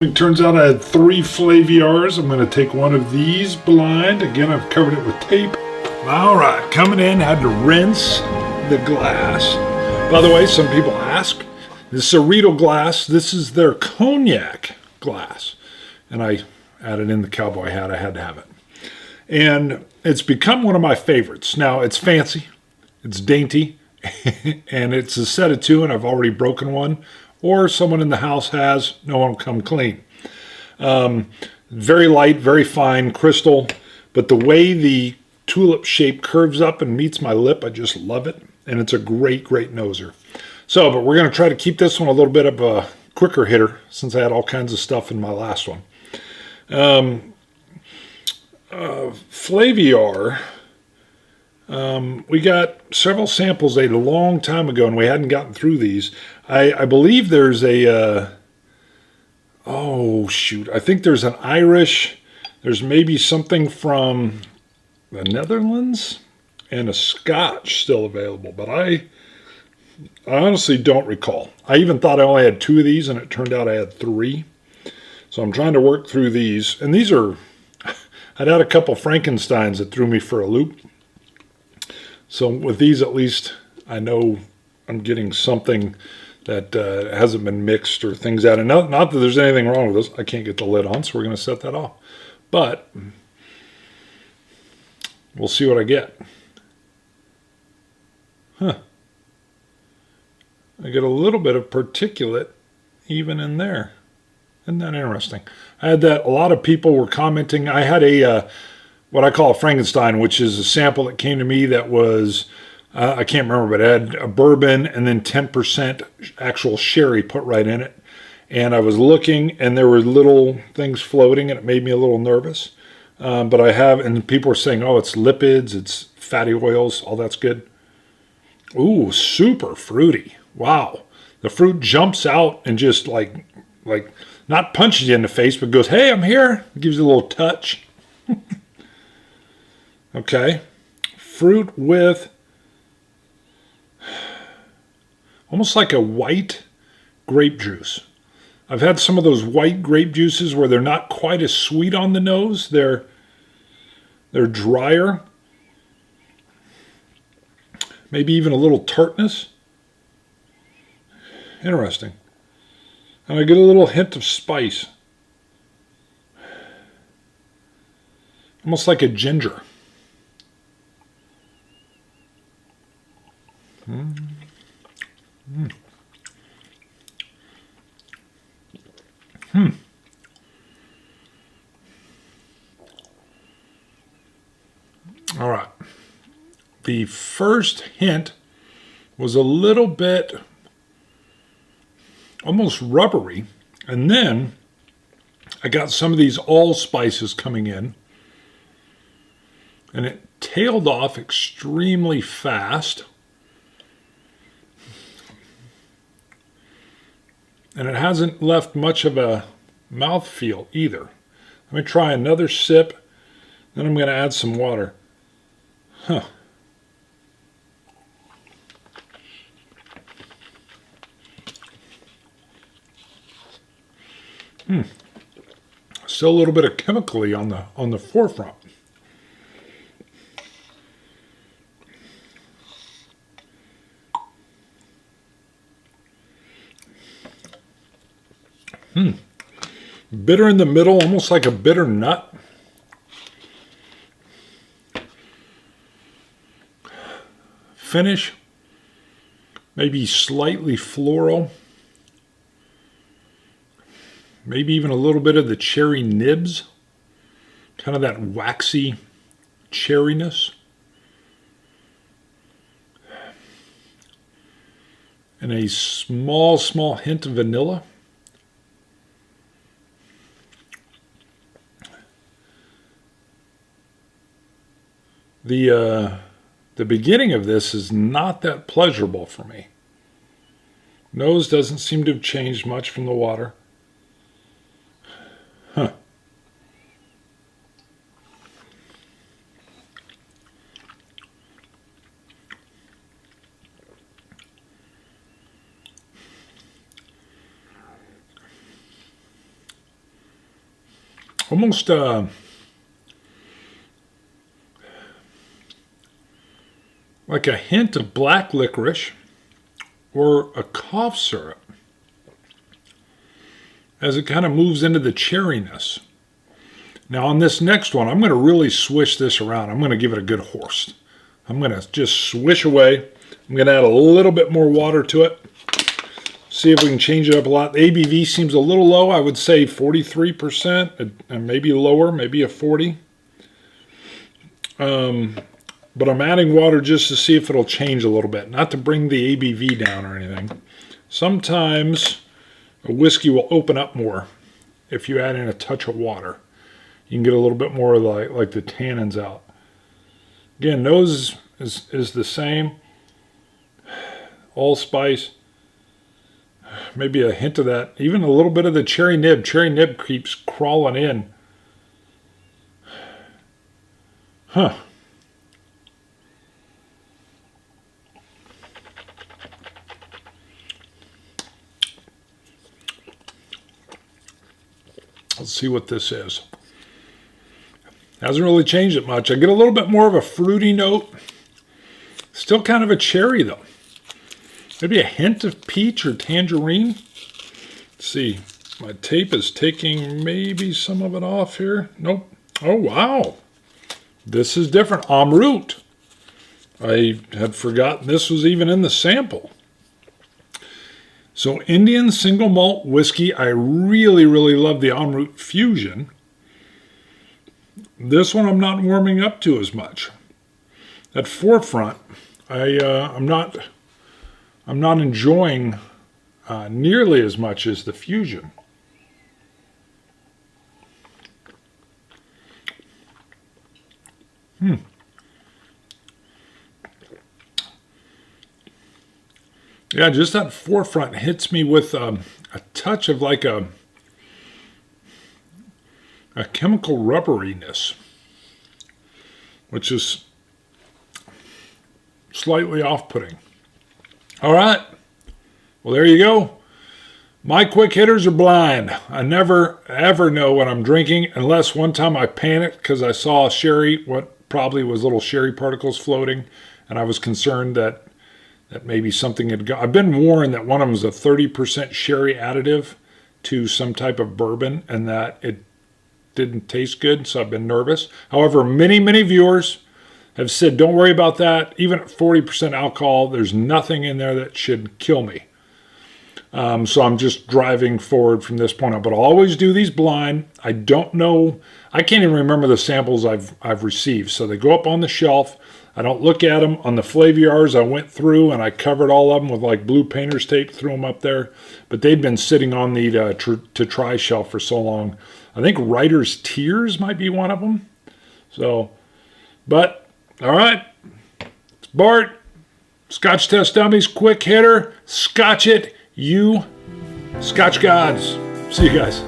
It turns out I had 3 Flaviars. I'm going to take one of these blind. Again, I've covered it with tape. All right, coming in, had to rinse the glass. By the way, some people ask, this is a Riedel glass. This is their cognac glass. And I added in the cowboy hat. I had to have it. And it's become one of my favorites. Now, it's fancy, it's dainty, and it's a set of 2, and I've already broken one. Or someone in the house has, no one will come clean. Very light, very fine crystal, but the way the tulip shape curves up and meets my lip, I just love it. And it's a great, great noser. So, but we're going to try to keep this one a little bit of a quicker hitter since I had all kinds of stuff in my last one. Flaviar, we got several samples a long time ago, and we hadn't gotten through these. I believe there's a, I think there's an Irish, there's maybe something from the Netherlands, and a Scotch still available, but I honestly don't recall. I even thought I only had 2 of these, and it turned out I had 3. So I'm trying to work through these, and these are, I'd had a couple Frankensteins that threw me for a loop. So with these, at least, I know I'm getting something that hasn't been mixed or things out. And not that there's anything wrong with this. I can't get the lid on, so we're going to set that off. But we'll see what I get. Huh. I get a little bit of particulate even in there. Isn't that interesting? I had that, a lot of people were commenting. I had a, what I call a Frankenstein, which is a sample that came to me that was, I can't remember, but it had a bourbon and then 10% actual sherry put right in it. And I was looking, and there were little things floating, and it made me a little nervous. But I have, and people were saying, oh, it's lipids, it's fatty oils, all that's good. Ooh, super fruity. Wow. The fruit jumps out and just like not punches you in the face, but goes, hey, I'm here. Gives you a little touch. Okay. Fruit with almost like a white grape juice. I've had some of those white grape juices where they're not quite as sweet on the nose. They're drier. Maybe even a little tartness. Interesting. And I get a little hint of spice. Almost like a ginger. All right. The first hint was a little bit almost rubbery, and then I got some of these allspices coming in, and it tailed off extremely fast, and it hasn't left much of a mouthfeel either. Let me try another sip, then I'm going to add some water. Huh. Still a little bit of chemically on the forefront. Bitter in the middle, almost like a bitter nut. Finish, maybe slightly floral. Maybe even a little bit of the cherry nibs. Kind of that waxy cherryness. And a small, small hint of vanilla. The beginning of this is not that pleasurable for me. Nose doesn't seem to have changed much from the water. Huh. almost like a hint of black licorice or a cough syrup as it kind of moves into the cherryness. Now on this next one, I'm going to really swish this around. I'm going to give it a good horse. I'm going to just swish away. I'm going to add a little bit more water to it. See if we can change it up a lot. The ABV seems a little low. I would say 43% and maybe lower, maybe a 40. But I'm adding water just to see if it'll change a little bit. Not to bring the ABV down or anything. Sometimes a whiskey will open up more if you add in a touch of water. You can get a little bit more like the tannins out. Again, nose is the same. Allspice. Maybe a hint of that. Even a little bit of the cherry nib. Cherry nib keeps crawling in. Huh. Let's see what this is. Hasn't really changed it much. I get a little bit more of a fruity note. Still kind of a cherry though. Maybe a hint of peach or tangerine. Let's see. My tape is taking maybe some of it off here. Nope. Oh, wow. This is different. Amrut. I had forgotten this was even in the sample. So Indian Single Malt Whisky. I really, really love the Amrut Fusion. This one I'm not warming up to as much. That forefront, I'm not enjoying nearly as much as the Fusion. Yeah, just that forefront hits me with a touch of like a chemical rubberiness, which is slightly off-putting. All right. Well, there you go. My quick hitters are blind. I never, ever know what I'm drinking unless one time I panicked because I saw sherry, what probably was little sherry particles floating, and I was concerned that maybe something had gone. I've been warned that one of them was a 30% sherry additive to some type of bourbon and that it didn't taste good, so I've been nervous. However, many, many viewers have said, don't worry about that. Even at 40% alcohol, there's nothing in there that should kill me. So I'm just driving forward from this point on. But I'll always do these blind. I don't know. I can't even remember the samples I've received. So they go up on the shelf. I don't look at them. On the Flaviars, I went through and I covered all of them with like blue painter's tape, threw them up there. But they'd been sitting on the to try shelf for so long. I think Writer's Tears might be one of them. So, but, all right. It's Bart. Scotch Test Dummies, quick hitter. Scotch it, you Scotch gods. See you guys.